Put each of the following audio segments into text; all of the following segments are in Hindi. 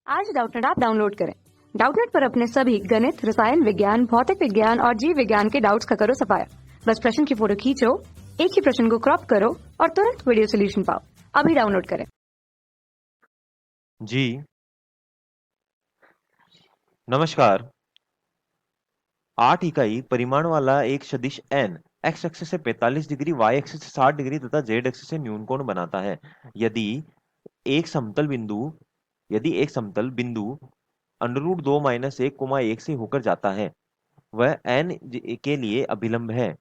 आज डाउटनेट ऐप डाउनलोड करें। डाउटनेट पर अपने सभी गणित, रसायन विज्ञान, भौतिक विज्ञान और जीव विज्ञान के डाउट्स का करो सफाया। बस प्रश्न की फोटो खींचो, एक ही प्रश्न को क्रॉप करो और तुरंत वीडियो सोल्यूशन पाओ। अभी डाउनलोड करें। जी नमस्कार। 8 इकाई परिमाण वाला एक सदिश n x अक्ष से 45 डिग्री, y अक्ष से 60 डिग्री तथा z अक्ष से न्यून कोण बनाता है। यदि एक समतल बिंदु √2 - 1, 1 से होकर जाता है, वह n के लिए अभिलंब है,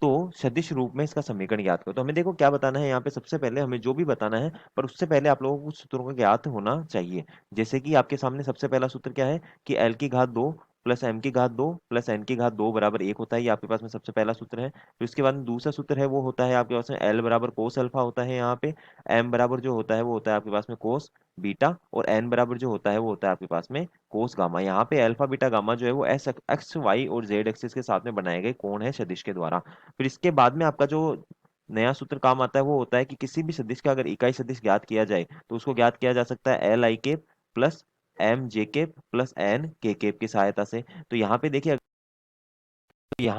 तो सदिश रूप में इसका समीकरण ज्ञात करो। तो हमें देखो क्या बताना है यहाँ पे। सबसे पहले हमें जो भी बताना है, पर उससे पहले आप लोगों को कुछ सूत्रों का ज्ञात होना चाहिए। जैसे कि आपके सामने सबसे पहला सूत्र क्या है कि l की घात 2 प्लस m की घात 2 प्लस n की घात 2 बराबर 1 होता है। ये आपके पास में सबसे पहला सूत्र है। फिर उसके बाद में दूसरा सूत्र है, वो होता है आपके पास में l बराबर कोस अल्फा होता है यहाँ पे। m बराबर जो होता है वो होता है आपके पास में कोस बीटा, और n बराबर जो होता है वो होता है आपके पास में कोस गामा। यहाँ पे अल्फा बीटा गामा जो है वो एस एक्स वाई और जेड एक्सिस के साथ में बनाए गए कोण है सदिश के द्वारा। फिर इसके बाद में आपका जो नया सूत्र काम आता है वो होता है कि किसी भी सदिश का अगर इकाई सदिश ज्ञात किया जाए तो उसको ज्ञात किया जा सकता है L I cap plus M J cap plus N K cap की सहायता से। तो यहाँ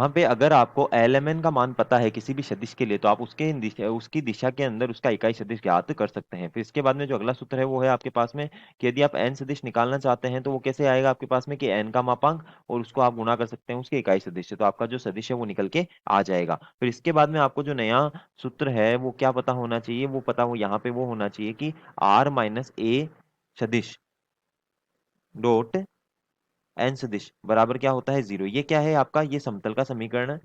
पे अगर आपको एल एम एन का मान पता है किसी भी सदिश के लिए, तो आप उसकी दिशा के अंदर उसका इकाई सदिश ज्ञात कर सकते हैं। फिर इसके बाद में जो अगला सूत्र है वो है आपके पास में कि यदि आप एन सदिश निकालना चाहते हैं तो वो कैसे आएगा आपके पास में कि एन का मापांक और उसको आप गुणा कर सकते हैं उसके इकाई सदिश से, तो आपका जो सदिश है वो निकल के आ जाएगा। फिर इसके बाद में आपको जो नया सूत्र है वो क्या पता होना चाहिए, वो पता हो यहाँ पे वो होना चाहिए कि आर माइनस ए सदिश डॉट एन सदिश बराबर क्या होता है 0। ये क्या है आपका, ये समतल का समीकरण है।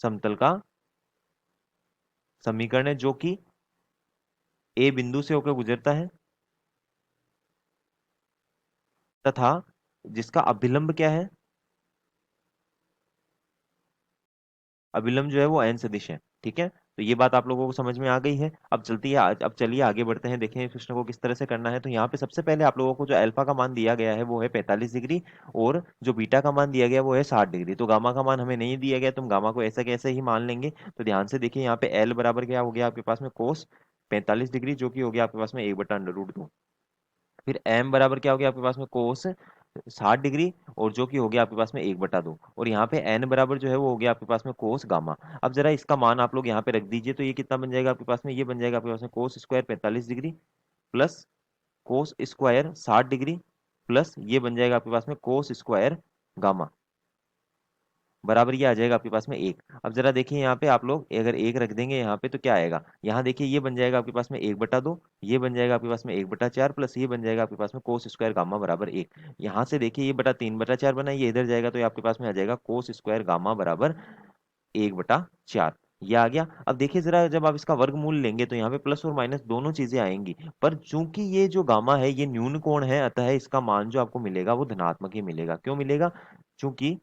समतल का समीकरण है जो कि ए बिंदु से होकर गुजरता है तथा जिसका अभिलंब क्या है, अभिलंब जो है वो एन सदिश है। ठीक है, तो ये बात आप लोगों को समझ में आ गई है। अब चलिए आगे बढ़ते हैं, देखें इस प्रश्न को किस तरह से करना है। तो यहाँ पे सबसे पहले आप लोगों को जो अल्फा का मान दिया गया है वो है 45 डिग्री, और जो बीटा का मान दिया गया वो है 60 डिग्री। तो गामा का मान हमें नहीं दिया गया, तो हम गामा को ऐसा कैसे ही मान लेंगे। तो ध्यान से देखिए यहाँ पे एल बराबर क्या हो गया आपके पास में कोस 45 डिग्री, जो कि हो गया आपके पास में 1/√2। फिर m बराबर क्या हो गया आपके पास में कोस 60 डिग्री, और जो कि हो गया आपके पास में 1/2। और यहाँ पे n बराबर जो है वो हो गया आपके पास में कोस गामा। अब जरा इसका मान आप लोग यहाँ पे रख दीजिए, तो ये कितना बन जाएगा आपके पास में, ये बन जाएगा आपके पास में cos square 45 degree plus cos square 60 degree plus ये बन जाएगा आपके पास में कोस स्क्वायर गामा बराबर ये आ जाएगा आपके पास में 1। अब जरा देखिए यहाँ पे आप लोग अगर 1 रख देंगे यहाँ पे तो क्या आएगा, यहाँ देखिए ये बन जाएगा आपके पास में 1/2, ये बन जाएगा आपके पास में 1/4 प्लस ये बन जाएगा आपके पास में कोस स्क्वायर गामा बराबर 1। यहाँ से देखिए ये बटा 3/4 बना, ये इधर जाएगा तो ये आपके पास में आ जाएगा कोस स्क्वायर गामा बराबर 1/4। ये आ गया। अब देखिए जरा जब आप इसका वर्गमूल लेंगे तो यहाँ पे प्लस और माइनस दोनों चीजें आएंगी, पर चूंकि ये जो गामा है ये न्यून कोण है, अतः इसका मान जो आपको मिलेगा वो धनात्मक ही मिलेगा। क्यों मिलेगा, चूंकि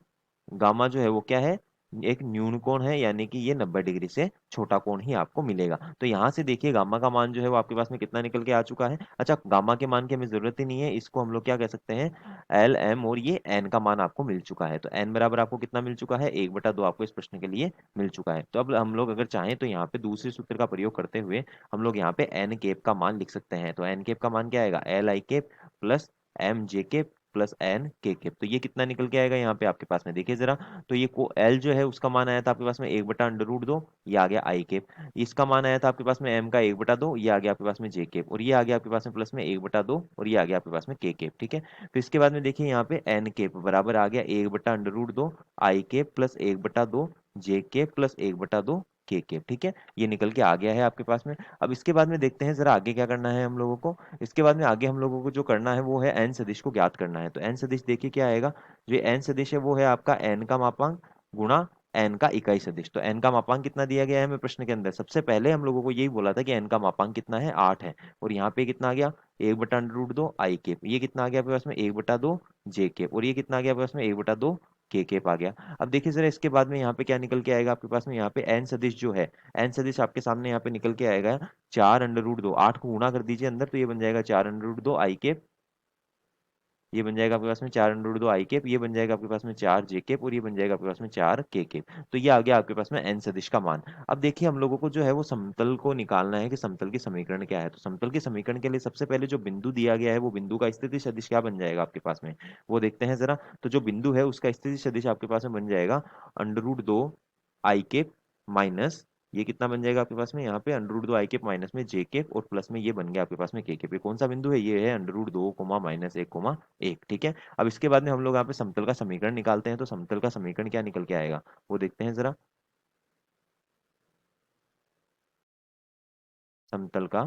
गामा जो है वो क्या है, एक न्यून कोण है, यानी कि ये 90 डिग्री से छोटा कोण ही आपको मिलेगा। तो यहाँ से देखिए गामा का मान जो है वो आपके पास में कितना निकल के आ चुका है। अच्छा, गामा के मान की हमें जरूरत ही नहीं है, इसको हम लोग क्या कह सकते हैं एल एम, और ये एन का मान आपको मिल चुका है। तो एन बराबर आपको कितना मिल चुका है, 1/2 आपको इस प्रश्न के लिए मिल चुका है। तो अब हम लोग अगर चाहें तो यहाँ पे दूसरे सूत्र का प्रयोग करते हुए हम लोग यहाँ पे एन केप का मान लिख सकते हैं। तो एन केप का मान क्या आएगा, L I cap plus M J cap plus N K cap. तो ये कितना निकल के आएगा यहाँ पे आपके पास में, देखिए जरा। तो ये को एल जो है उसका मान आया था आपके पास में 1/√2, ये आ गया आई केप। इसका मान आया था आपके पास में एम का 1/2, ये आ गया आपके पास में जे केप, और ये आ गया आपके पास में प्लस में 1/2, और ये आ गया आपके पास में के केप। ठीक है, फिर इसके बाद में देखिए यहाँ पे एन केप बराबर आ गया 1/√2 i cap plus 1/2 j cap plus 1/2 k cap. ठीक है, ये निकल के आ गया है आपके पास में। अब इसके बाद में देखते हैं जरा आगे क्या करना है हम लोगों को। इसके बाद में आगे हम लोगों को जो करना है वो है एन सदिश को ज्ञात करना है। तो एन सदिश देखिए क्या आएगा, जो एन सदिश है वो है आपका एन का मापांक गुणा एन का इकाई सदिश। तो एन का मापांक कितना दिया गया है हमें प्रश्न के अंदर, सबसे पहले हम लोगों को यही बोला था कि एन का मापांक कितना है, 8 है। और यहाँ पे कितना आ गया 1/√2 आई केप, ये कितना आ गया आपके पास में 1/2 जे केप, और ये कितना आ गया आपके पास में 1/2 के केप आ गया। अब देखिए जरा इसके बाद में यहाँ पे क्या निकल के आएगा आपके पास में, यहाँ पे एन सदिश जो है, एन सदिश आपके सामने यहाँ पे निकल के आएगा 4√2, 8 को गुणा कर दीजिए अंदर तो ये बन जाएगा 4√2 आई केप ये बन जाएगा आपके पास में 4 √ 2 आई कैप, ये बन जाएगा आपके पास में 4 जे कैप, और ये बन जाएगा आपके पास में 4 के कैप। तो ये आ गया आपके पास में एन सदिश का मान। अब देखिए हम लोगों को जो है वो समतल को निकालना है कि समतल की समीकरण क्या है। तो समतल की समीकरण के लिए सबसे पहले जो बिंदु दिया गया है वो बिंदु का स्थिति सदिश क्या बन जाएगा आपके पास में, वो देखते हैं जरा। तो जो बिंदु है उसका स्थिति सदिश आपके पास में बन जाएगा √2 आई कैप माइनस, ये कितना बन जाएगा आपके पास में यहाँ पे √2 आई कैप माइनस में जे कैप, और प्लस में ये बन गया आपके पास में के कैप। ये कौन सा बिंदु है, ये है √2 -1 ठीक है। अब इसके बाद में हम लोग यहाँ पे समतल का समीकरण निकालते हैं। तो समतल का समीकरण क्या निकल के आएगा वो देखते हैं जरा। समतल का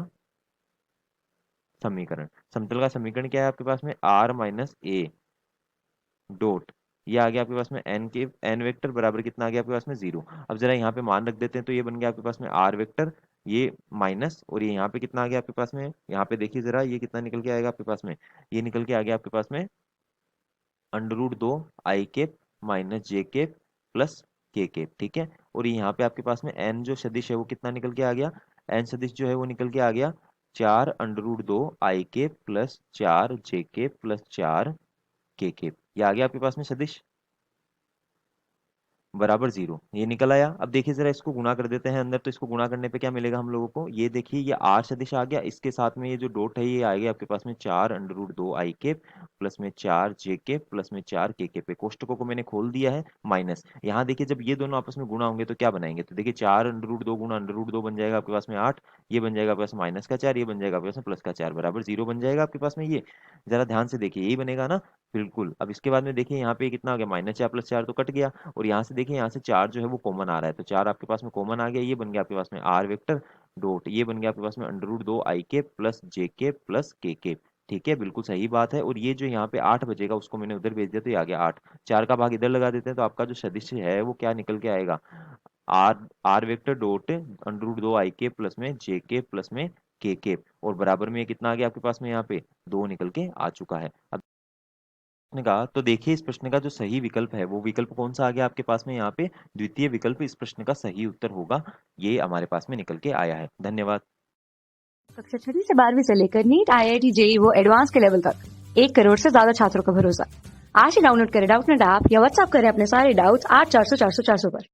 समीकरण, समतल का समीकरण क्या है आपके पास में, r - a डॉट, ये आ गया आपके पास में एन के एन वेक्टर बराबर कितना आ गया आपके पास में 0। अब जरा यहाँ पे मान रख देते हैं, तो ये बन गया आपके पास में आर वेक्टर, ये माइनस, और ये यहाँ पे कितना आ गया आपके पास में, यहाँ पे देखिए जरा ये कितना निकल के आएगा आपके पास में, ये निकल के आ गया आपके पास में √2 I cap minus J cap plus के कैप, ठीक है। और यहाँ पे आपके पास में एन जो सदिश है वो कितना निकल के आ गया, एन सदिश जो है वो निकल के आ गया 4 √2 I cap plus 4 J cap plus 4 के कैप। ये आ गया आपके पास में सदिश बराबर 0, ये निकल आया। अब देखिए जरा इसको गुणा कर देते हैं अंदर, तो इसको गुणा करने पे क्या मिलेगा हम लोगों को, ये देखिए ये आर सदिश आ गया, इसके साथ में ये जो डॉट है ये आ गया आपके पास में 4 √2 आई कैप प्लस में 4 जे कैप प्लस में 4 के कैप। कोष्टकों को मैंने खोल दिया है माइनस, यहाँ देखिए जब ये दोनों आपस में गुणा होंगे तो क्या बनाएंगे, तो देखिए 4 √2 गुणा √2 बन जाएगा आपके पास में 8, ये बन जाएगा आपके पास माइनस का 4, ये बन जाएगा आपके पास में प्लस का 4 बराबर 0 बन जाएगा आपके पास में। ये जरा ध्यान से देखिए यही बनेगा ना, बिल्कुल। अब इसके बाद में देखिए यहाँ पे कितना आ गया, -4 + 4 तो कट गया, और यहाँ से देखिए यहाँ से 4 जो है वो कॉमन आ रहा है, तो 4 आपके पास में कॉमन आ गया, ये बन गया आपके पास में आर वेक्टर डॉट, ये बन गया आपके पास में √2 I cap plus J cap plus के कैप, ठीक है, बिल्कुल सही बात है। और ये जो यहाँ पे 8 बचेगा उसको मैंने उधर भेज दिया, तो ये आ गया 8, 4 का भाग इधर लगा देते हैं, तो आपका जो सदिश है वो क्या निकल के आएगा, R R vector dot √2 I cap plus में जे कैप प्लस में के कैप, और बराबर में ये कितना आ गया आपके पास में यहाँ पे 2 निकल के आ चुका है। अब प्रश्न का तो देखिए, इस प्रश्न का जो सही विकल्प है वो विकल्प कौन सा आ गया आपके पास में, यहाँ पे द्वितीय विकल्प इस प्रश्न का सही उत्तर होगा, ये हमारे पास में निकल के आया है। धन्यवाद। कक्षा 6वीं से 12वीं से लेकर नीट, IIT, JEE वो एडवांस के लेवल तक 1 करोड़ से ज्यादा छात्रों का भरोसा। आज ही डाउनलोड करें डाउटनेट ऐप या व्हाट्सएप करें अपने सारे डाउट्स 8400 400 400 पर।